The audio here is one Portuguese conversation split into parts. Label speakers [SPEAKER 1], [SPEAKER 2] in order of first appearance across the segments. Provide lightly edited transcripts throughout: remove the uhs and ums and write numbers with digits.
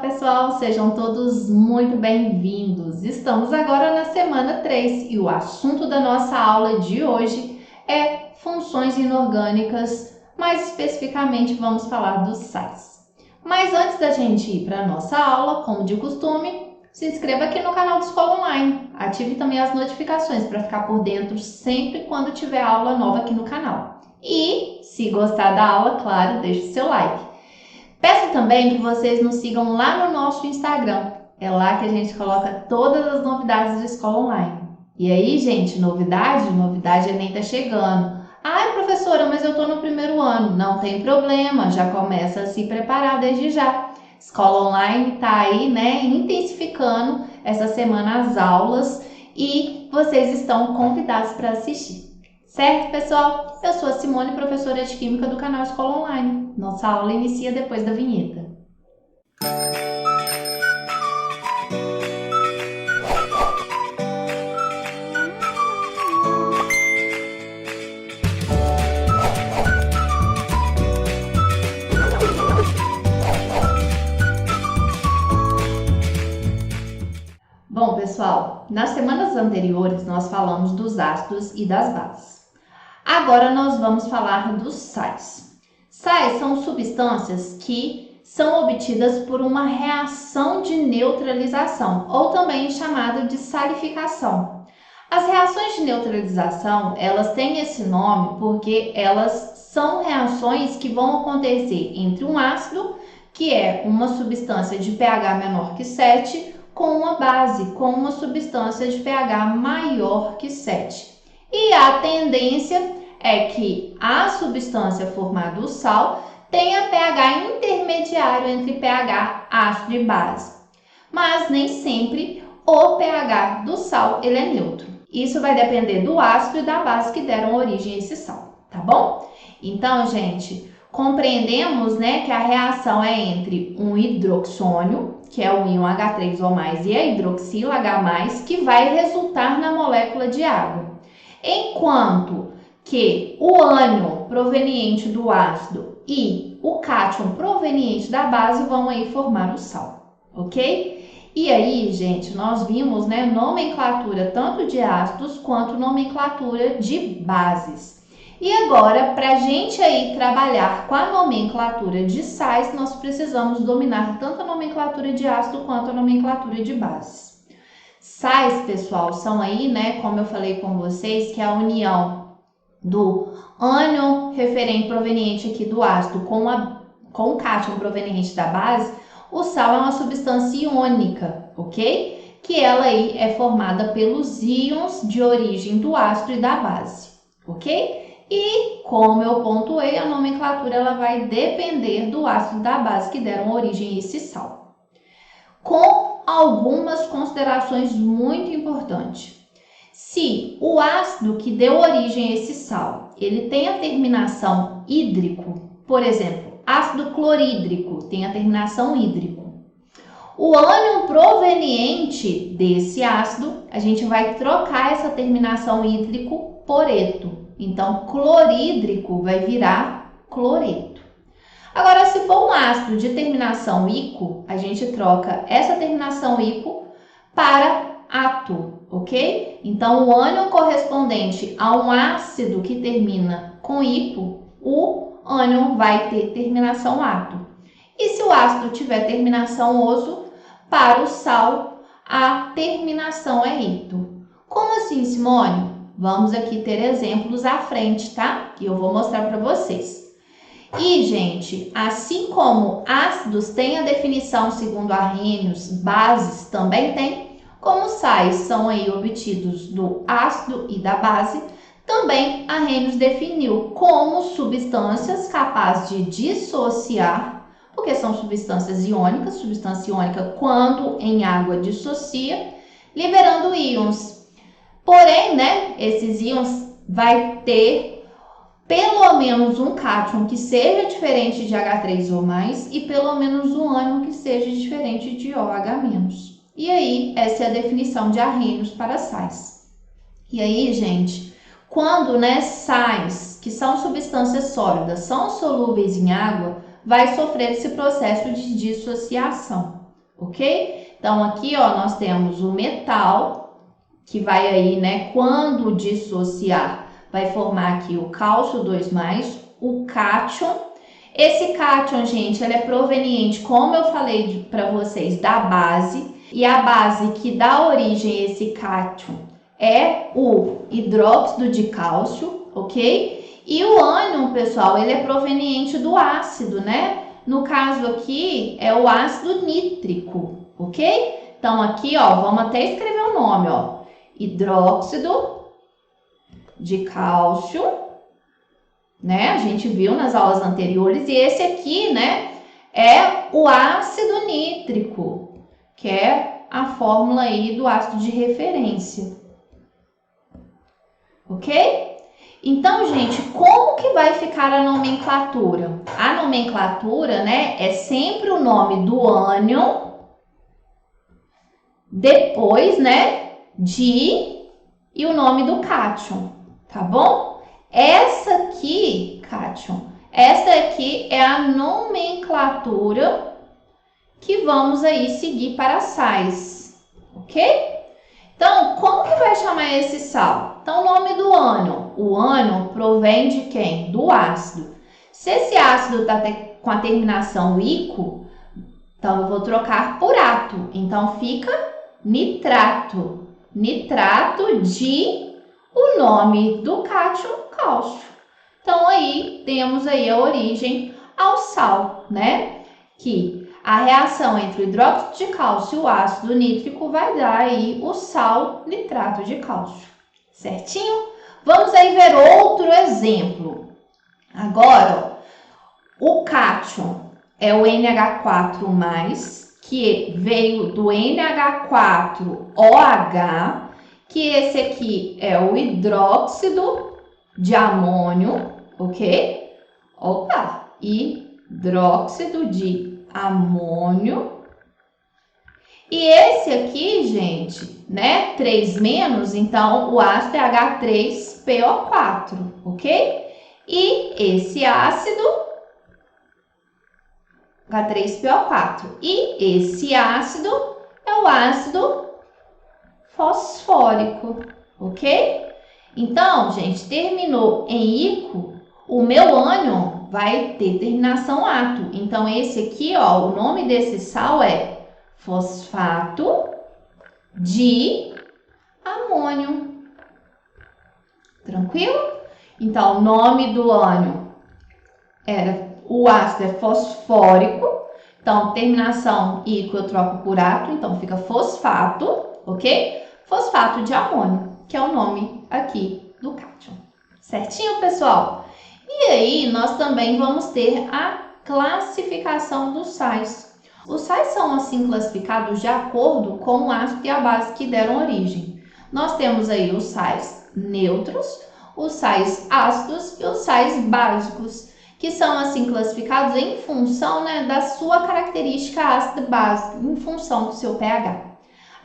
[SPEAKER 1] pessoal, sejam todos muito bem-vindos. Estamos agora na semana 3 e o assunto da nossa aula de hoje é funções inorgânicas, mais especificamente vamos falar dos sais. Mas antes da gente ir para a nossa aula, como de costume, se inscreva aqui no canal do Escola Online, ative também as notificações para ficar por dentro sempre quando tiver aula nova aqui no canal. E, se gostar da aula, claro, deixe o seu like. Peço também que vocês nos sigam lá no nosso Instagram. É lá que a gente coloca todas as novidades da Escola Online. E aí, gente, novidade Enem tá chegando. Ai, professora, mas eu tô no primeiro ano. Não tem problema, já começa a se preparar desde já. Escola Online tá aí, né, intensificando essa semana as aulas e vocês estão convidados para assistir. Certo, pessoal? Eu sou a Simone, professora de Química do canal Escola Online. Nossa aula inicia depois da vinheta. Bom, pessoal, nas semanas anteriores nós falamos dos ácidos e das bases. Agora nós vamos falar dos sais. Sais são substâncias que são obtidas por uma reação de neutralização, ou também chamada de salificação. As reações de neutralização, elas têm esse nome porque elas são reações que vão acontecer entre um ácido, que é uma substância de pH menor que 7, com uma base, com uma substância de pH maior que 7. E a tendência é que a substância formada, o sal, tenha pH intermediário entre pH ácido e base. Mas nem sempre o pH do sal ele é neutro. Isso vai depender do ácido e da base que deram origem a esse sal, tá bom? Então, gente, compreendemos, né, que a reação é entre um hidroxônio, que é o íon H3O+, e a hidroxila H+, que vai resultar na molécula de água. Enquanto que o ânion proveniente do ácido e o cátion proveniente da base vão aí formar o sal, ok? E aí, gente, nós vimos, né, nomenclatura tanto de ácidos quanto nomenclatura de bases. E agora, para a gente aí trabalhar com a nomenclatura de sais, nós precisamos dominar tanto a nomenclatura de ácido quanto a nomenclatura de bases. Sais, pessoal, são aí, né, como eu falei com vocês, que é a união do ânion referente proveniente aqui do ácido com o cátion proveniente da base. O sal é uma substância iônica, ok? Que ela aí é formada pelos íons de origem do ácido e da base, ok? E, como eu pontuei, a nomenclatura ela vai depender do ácido e da base que deram origem a esse sal. Com algumas considerações muito importantes. Se o ácido que deu origem a esse sal, ele tem a terminação hídrico, por exemplo, ácido clorídrico tem a terminação hídrico. O ânion proveniente desse ácido, a gente vai trocar essa terminação hídrico por eto. Então, clorídrico vai virar cloreto. Agora, se for um ácido de terminação ico, a gente troca essa terminação ico para ato, ok? Então, o ânion correspondente a um ácido que termina com ico, o ânion vai ter terminação ato. E se o ácido tiver terminação oso, para o sal, a terminação é ito. Como assim, Simone? Vamos aqui ter exemplos à frente, tá? Que eu vou mostrar para vocês. E, gente, assim como ácidos têm a definição segundo Arrhenius, bases também tem, como sais são aí obtidos do ácido e da base, também Arrhenius definiu como substâncias capazes de dissociar, porque são substâncias iônicas, substância iônica quando em água dissocia, liberando íons. Porém, né, esses íons vai ter pelo menos um cátion que seja diferente de H3O+, e pelo menos um ânion que seja diferente de OH-. E aí, essa é a definição de Arrhenius para sais. E aí, gente, quando, né, sais, que são substâncias sólidas, são solúveis em água, vai sofrer esse processo de dissociação. ok? Então, aqui, ó, nós temos o metal, que vai aí, né, quando dissociar, vai formar aqui o cálcio 2+, o cátion. Esse cátion, gente, ele é proveniente, como eu falei para vocês, da base. E a base que dá origem a esse cátion é o hidróxido de cálcio, ok? E o ânion, pessoal, ele é proveniente do ácido, né? No caso aqui, é o ácido nítrico, ok? Então, aqui, ó, vamos até escrever o nome, ó. Hidróxido de cálcio, né? A gente viu nas aulas anteriores. E esse aqui, né, é o ácido nítrico, que é a fórmula aí do ácido de referência. Ok? Então, gente, como que vai ficar a nomenclatura? A nomenclatura, né, é sempre o nome do ânion, depois, né, e o nome do cátion, tá bom? Essa aqui, cátion, essa aqui é a nomenclatura que vamos aí seguir para sais, ok? Então, como que vai chamar esse sal? Então, o nome do ânion. O ânion provém de quem? Do ácido. Se esse ácido está com a terminação ico, então eu vou trocar por ato. Então, fica nitrato. Nitrato de o nome do cátion, cálcio. Então, aí temos aí a origem ao sal, né? Que a reação entre o hidróxido de cálcio e o ácido nítrico vai dar aí o sal nitrato de cálcio, certinho? Vamos aí ver outro exemplo. Agora, ó, o cátion é o NH4+, que veio do NH4OH, que esse aqui é o hidróxido de amônio, ok? Opa! Hidróxido de amônio. E esse aqui, gente, né, 3-, então o ácido é H3PO4, ok? E esse ácido, H3PO4. E esse ácido é o ácido fosfórico, ok? Então, gente, terminou em ico, o meu ânion vai ter terminação ato. Então, esse aqui, ó, o nome desse sal é fosfato de amônio. Tranquilo? Então, o nome do ânion o ácido é fosfórico. Então, terminação ico eu troco por ato, então fica fosfato, ok? Fosfato de amônio, que é o nome aqui do cátion. Certinho, pessoal? E aí, nós também vamos ter a classificação dos sais. Os sais são, assim, classificados de acordo com o ácido e a base que deram origem. Nós temos aí os sais neutros, os sais ácidos e os sais básicos, que são, assim, classificados em função, né, da sua característica ácida básica, em função do seu pH.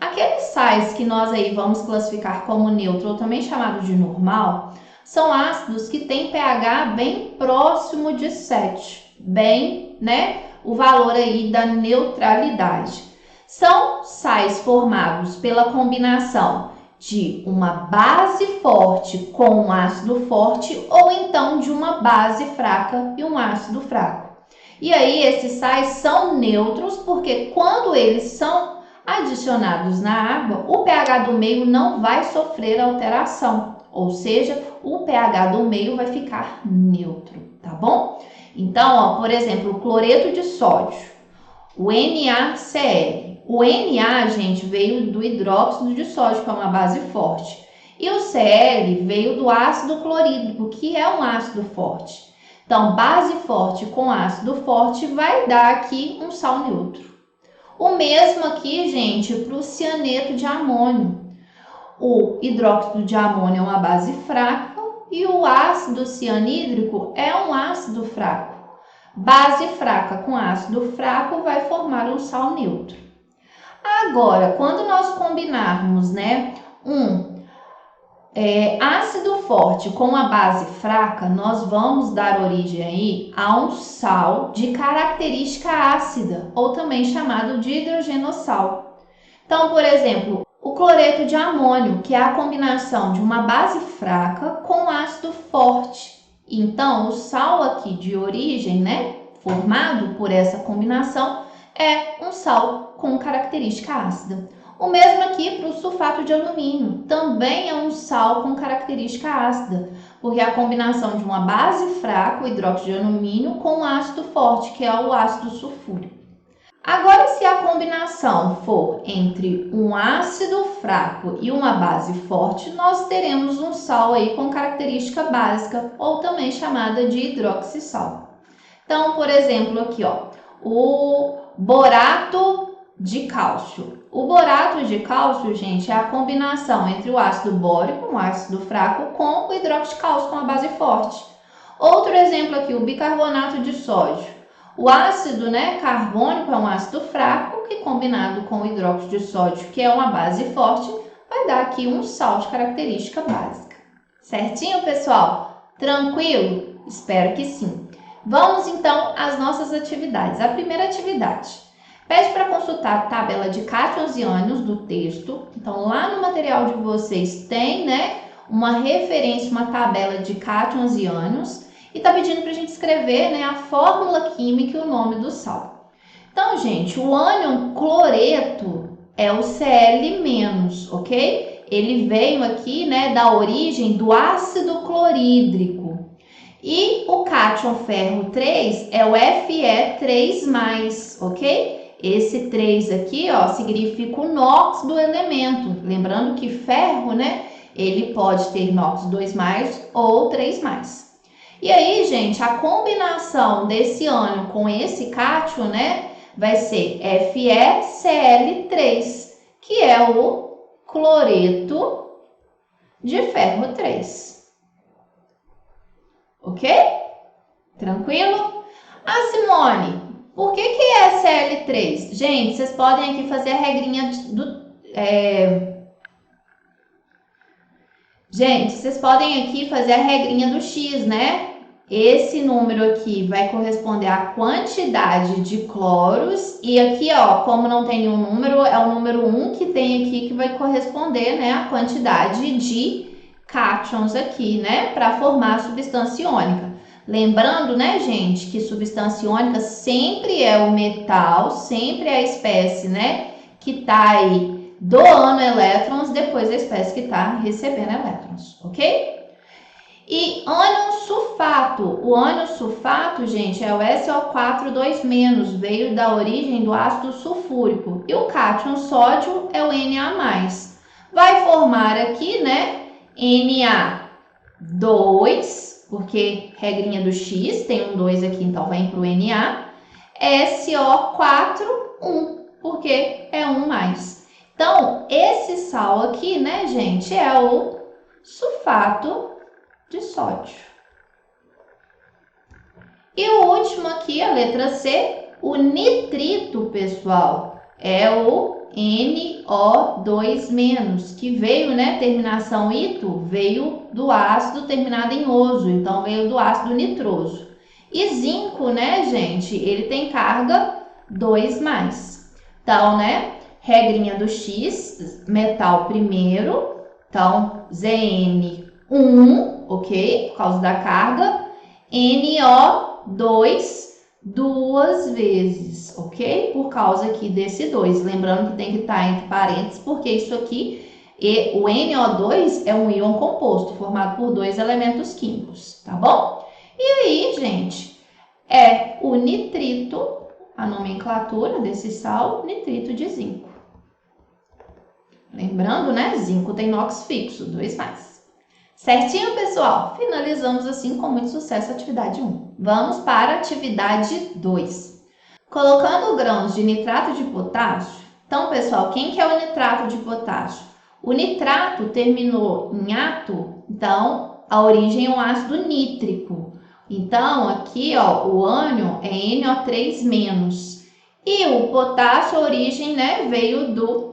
[SPEAKER 1] Aqueles sais que nós aí vamos classificar como neutro, ou também chamado de normal, são ácidos que têm pH bem próximo de 7, bem, né, o valor aí da neutralidade. São sais formados pela combinação de uma base forte com um ácido forte ou então de uma base fraca e um ácido fraco. E aí esses sais são neutros porque quando eles são adicionados na água, o pH do meio não vai sofrer alteração. Ou seja, o pH do meio vai ficar neutro, tá bom? Então, ó, por exemplo, o cloreto de sódio, o NaCl. O Na, gente, veio do hidróxido de sódio, que é uma base forte. E o Cl veio do ácido clorídrico, que é um ácido forte. Então, base forte com ácido forte vai dar aqui um sal neutro. O mesmo aqui, gente, para o cianeto de amônio. O hidróxido de amônio é uma base fraca e o ácido cianídrico é um ácido fraco. Base fraca com ácido fraco vai formar um sal neutro. Agora, quando nós combinarmos, né, um ácido forte com a base fraca, nós vamos dar origem aí a um sal de característica ácida, ou também chamado de hidrogenossal. Então, por exemplo, o cloreto de amônio, que é a combinação de uma base fraca com ácido forte. Então, o sal aqui de origem, né, formado por essa combinação, é um sal com característica ácida. O mesmo aqui para o sulfato de alumínio, também é um sal com característica ácida, porque é a combinação de uma base fraca, o hidróxido de alumínio, com um ácido forte, que é o ácido sulfúrico. Agora, se a combinação for entre um ácido fraco e uma base forte, nós teremos um sal aí com característica básica, ou também chamada de hidroxissal. Então, por exemplo, aqui, ó, o borato de cálcio. O borato de cálcio, gente, é a combinação entre o ácido bórico, um ácido fraco, com o hidróxido de cálcio, com a base forte. Outro exemplo aqui, o bicarbonato de sódio. O ácido, né, carbônico é um ácido fraco que combinado com o hidróxido de sódio, que é uma base forte, vai dar aqui um sal de característica básica. Certinho, pessoal? Tranquilo? Espero que sim. Vamos então às nossas atividades. A primeira atividade. Pede para consultar a tabela de cátions e ânions do texto. Então, lá no material de vocês tem, né, uma referência, uma tabela de cátions e ânions. E está pedindo para a gente escrever, né, a fórmula química e o nome do sal. Então, gente, o ânion cloreto é o Cl-, ok? Ele veio aqui, né, da origem do ácido clorídrico. E o cátion ferro 3 é o Fe3+, ok? Esse 3 aqui, ó, significa o NOx do elemento. Lembrando que ferro, né, ele pode ter NOx 2+, ou 3+. E aí, gente, a combinação desse ânion com esse cátion, né, vai ser FeCl3, que é o cloreto de ferro 3. Ok? Tranquilo? Ah, Simone, por que é Cl3? Gente, vocês podem aqui fazer a regrinha Gente, vocês podem aqui fazer a regrinha do X, né? Esse número aqui vai corresponder à quantidade de cloros. E aqui, ó, como não tem nenhum número, é o número 1 que tem aqui que vai corresponder, né, à quantidade de cátions aqui, né, para formar a substância iônica. Lembrando, né, gente, que substância iônica sempre é o metal, sempre é a espécie, né, que tá aí doando elétrons depois da espécie que está recebendo elétrons, ok? E ânion sulfato. O ânion sulfato, gente, é o SO4 2-, veio da origem do ácido sulfúrico. E o cátion sódio é o Na+. Vai formar aqui, né, Na2, porque regrinha do X, tem um 2 aqui, então vem para o Na. SO4, porque é 1+. Então, esse sal aqui, né, gente, é o sulfato de sódio. E o último aqui, a letra C, o nitrito, pessoal, é o NO2-, que veio, né, terminação ito, veio do ácido terminado em oso, então veio do ácido nitroso. E zinco, né, gente, ele tem carga 2+. Então, né, regrinha do X, metal primeiro, então Zn1, ok? Por causa da carga. NO2 duas vezes, ok? Por causa aqui desse 2. Lembrando que tem que estar entre parênteses, porque isso aqui, o NO2 é um íon composto, formado por 2 elementos químicos, tá bom? E aí, gente, é o nitrito, a nomenclatura desse sal, nitrito de zinco. Lembrando, né? Zinco tem NOx fixo, 2+. Certinho, pessoal? Finalizamos assim com muito sucesso a atividade 1. Vamos para a atividade 2. Colocando grãos de nitrato de potássio. Então, pessoal, quem que é o nitrato de potássio? O nitrato terminou em ato, então a origem é um ácido nítrico. Então, aqui, ó, o ânion é NO3-. E o potássio, a origem, né, veio do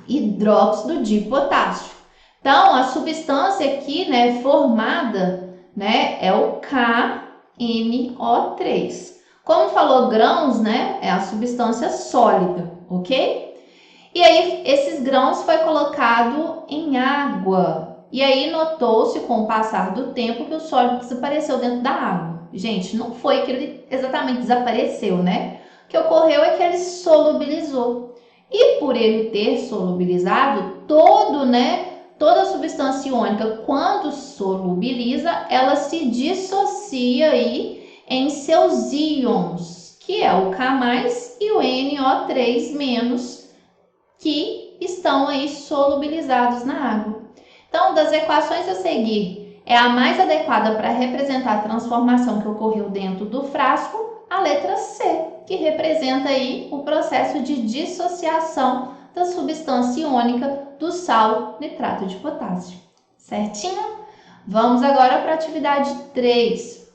[SPEAKER 1] hidróxido de potássio. Então, a substância aqui, né, formada, né, é o KNO3. Como falou grãos, né, é a substância sólida, ok? E aí, esses grãos foi colocado em água. E aí, notou-se com o passar do tempo que o sólido desapareceu dentro da água. Gente, não foi que ele exatamente desapareceu, né? O que ocorreu é que ele solubilizou. E por ele ter solubilizado, toda a substância iônica, quando solubiliza, ela se dissocia aí em seus íons, que é o K+, e o NO3-, que estão aí solubilizados na água. Então, das equações a seguir, é a mais adequada para representar a transformação que ocorreu dentro do frasco, a letra C, que representa aí o processo de dissociação da substância iônica do sal nitrato de potássio. Certinho? Vamos agora para a atividade 3.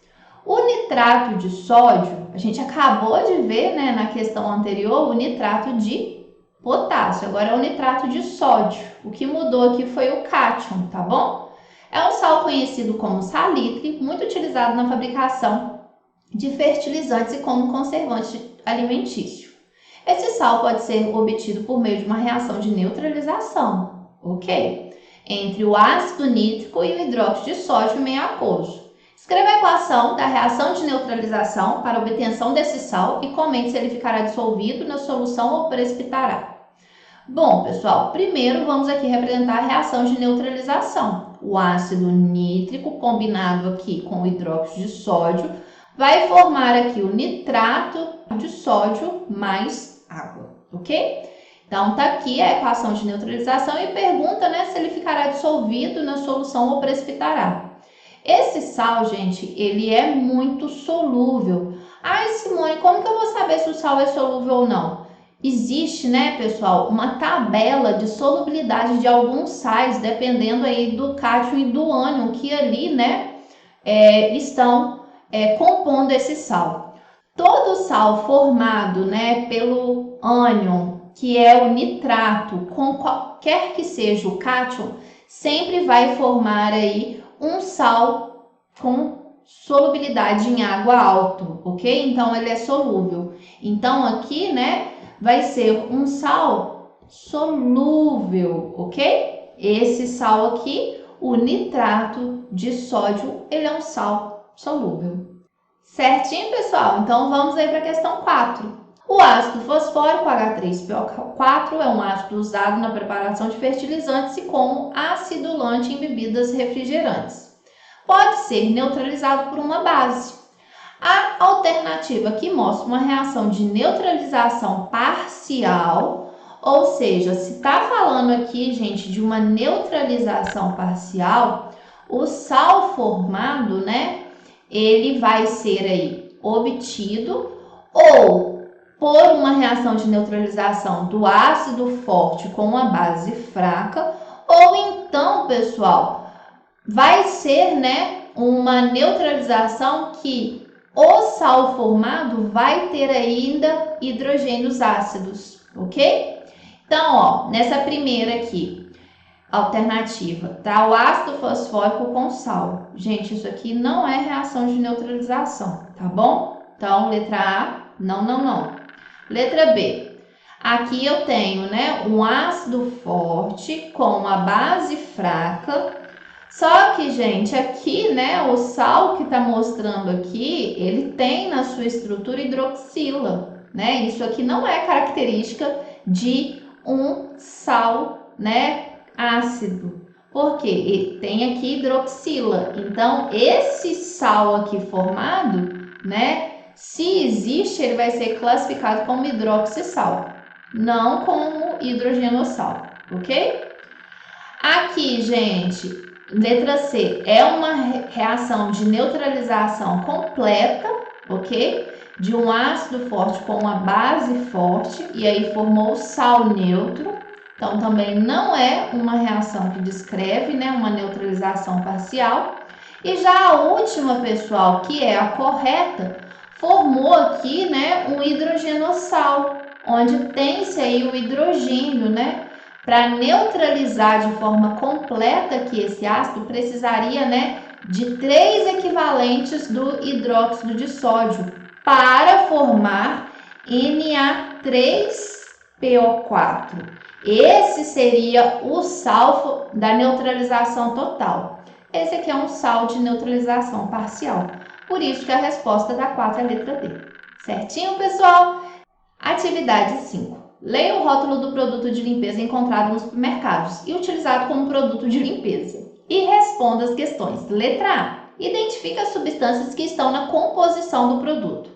[SPEAKER 1] O nitrato de sódio, a gente acabou de ver, né, na questão anterior, o nitrato de potássio, agora é o nitrato de sódio. O que mudou aqui foi o cátion, tá bom? É um sal conhecido como salitre, muito utilizado na fabricação de fertilizantes e como conservante alimentício. Esse sal pode ser obtido por meio de uma reação de neutralização, ok? Entre o ácido nítrico e o hidróxido de sódio em meio aquoso. Escreva a equação da reação de neutralização para obtenção desse sal e comente se ele ficará dissolvido na solução ou precipitará. Bom, pessoal, primeiro vamos aqui representar a reação de neutralização. O ácido nítrico combinado aqui com o hidróxido de sódio vai formar aqui o nitrato de sódio mais água, ok? Então, tá aqui a equação de neutralização e pergunta, né, se ele ficará dissolvido na solução ou precipitará. Esse sal, gente, ele é muito solúvel. Ai, Simone, como que eu vou saber se o sal é solúvel ou não? Existe, né, pessoal, uma tabela de solubilidade de alguns sais, dependendo aí do cátion e do ânion que ali, né, estão compondo esse sal. Todo sal formado, né, pelo ânion, que é o nitrato, com qualquer que seja o cátion, sempre vai formar aí um sal com solubilidade em água alto, ok? Então, ele é solúvel. Então, aqui, né, vai ser um sal solúvel, ok? Esse sal aqui, o nitrato de sódio, ele é um sal solúvel. Certinho, pessoal? Então, vamos aí para a questão 4. O ácido fosfórico H3PO4 é um ácido usado na preparação de fertilizantes e como acidulante em bebidas refrigerantes. Pode ser neutralizado por uma base. A alternativa aqui mostra uma reação de neutralização parcial, ou seja, se está falando aqui, gente, de uma neutralização parcial, o sal formado, né, ele vai ser aí obtido ou por uma reação de neutralização do ácido forte com uma base fraca, ou então, pessoal, vai ser, né, uma neutralização que o sal formado vai ter ainda hidrogênios ácidos, ok? Então, ó, nessa primeira aqui, alternativa, tá? O ácido fosfórico com sal. Gente, isso aqui não é reação de neutralização, tá bom? Então, letra A, não. Letra B. Aqui eu tenho, né, um ácido forte com uma base fraca. Só que, gente, aqui, né, o sal que está mostrando aqui, ele tem na sua estrutura hidroxila, né? Isso aqui não é característica de um sal, né, ácido. Porque ele tem aqui hidroxila. Então, esse sal aqui formado, né, se existe, ele vai ser classificado como hidroxissal, não como hidrogenossal, ok? Aqui, gente, letra C, é uma reação de neutralização completa, ok? De um ácido forte com uma base forte, e aí formou o sal neutro. Então, também não é uma reação que descreve, né, uma neutralização parcial. E já a última, pessoal, que é a correta, formou aqui, né, um hidrogenossal, onde tem-se aí o hidrogênio, né, Para neutralizar de forma completa aqui esse ácido, precisaria, né, de 3 equivalentes do hidróxido de sódio para formar Na3PO4. Esse seria o sal da neutralização total. Esse aqui é um sal de neutralização parcial. Por isso que a resposta da 4 é a letra D. Certinho, pessoal? Atividade 5. Leia o rótulo do produto de limpeza encontrado nos supermercados e utilizado como produto de limpeza. E responda as questões. Letra A. Identifique as substâncias que estão na composição do produto.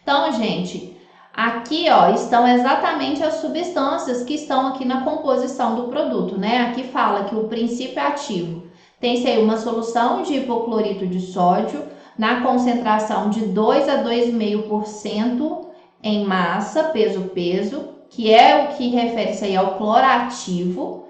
[SPEAKER 1] Então, gente, aqui estão exatamente as substâncias que estão aqui na composição do produto, né? Aqui fala que o princípio ativo tem-se aí uma solução de hipoclorito de sódio na concentração de 2 a 2,5% em massa, peso, que é o que refere-se aí ao clorativo,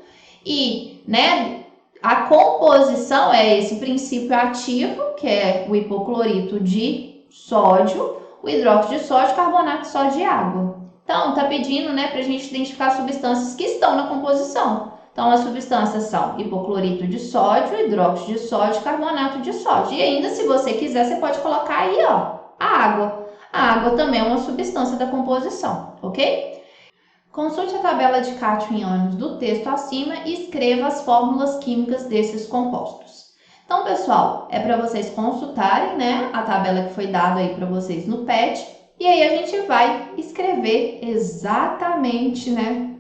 [SPEAKER 1] e, né, a composição é esse princípio ativo, que é o hipoclorito de sódio, o hidróxido de sódio, carbonato de sódio e água. Então, tá pedindo, né, pra gente identificar substâncias que estão na composição. Então, as substâncias são hipoclorito de sódio, hidróxido de sódio, carbonato de sódio. E ainda, se você quiser, você pode colocar aí, a água. A água também é uma substância da composição, ok? Consulte a tabela de cátio em ânions do texto acima e escreva as fórmulas químicas desses compostos. Então, pessoal, é para vocês consultarem, né, a tabela que foi dada aí para vocês no PET, e aí a gente vai escrever exatamente, né,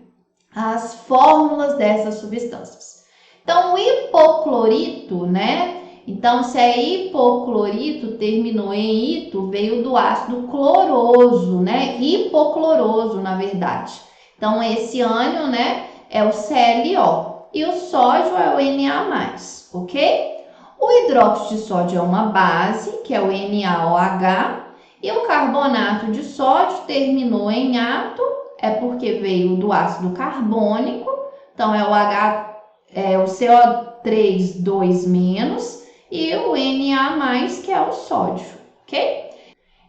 [SPEAKER 1] as fórmulas dessas substâncias. Então, o hipoclorito, né, então, se é hipoclorito, terminou em ito, veio do ácido cloroso, né? Hipocloroso, na verdade. Então, esse ânion, né, é o ClO e o sódio é o Na+, ok? O hidróxido de sódio é uma base, que é o NaOH, e o carbonato de sódio terminou em ato, é porque veio do ácido carbônico, então é o CO3 2-, e o Na+, que é o sódio, ok?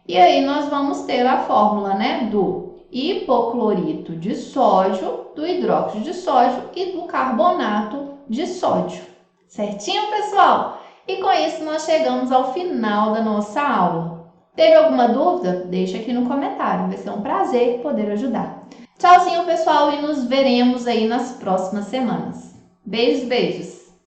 [SPEAKER 1] E aí nós vamos ter a fórmula, né, do hipoclorito de sódio, do hidróxido de sódio e do carbonato de sódio. Certinho, pessoal? E com isso nós chegamos ao final da nossa aula. Teve alguma dúvida? Deixa aqui no comentário, vai ser um prazer poder ajudar. Tchauzinho, pessoal, e nos veremos aí nas próximas semanas. Beijos, beijos!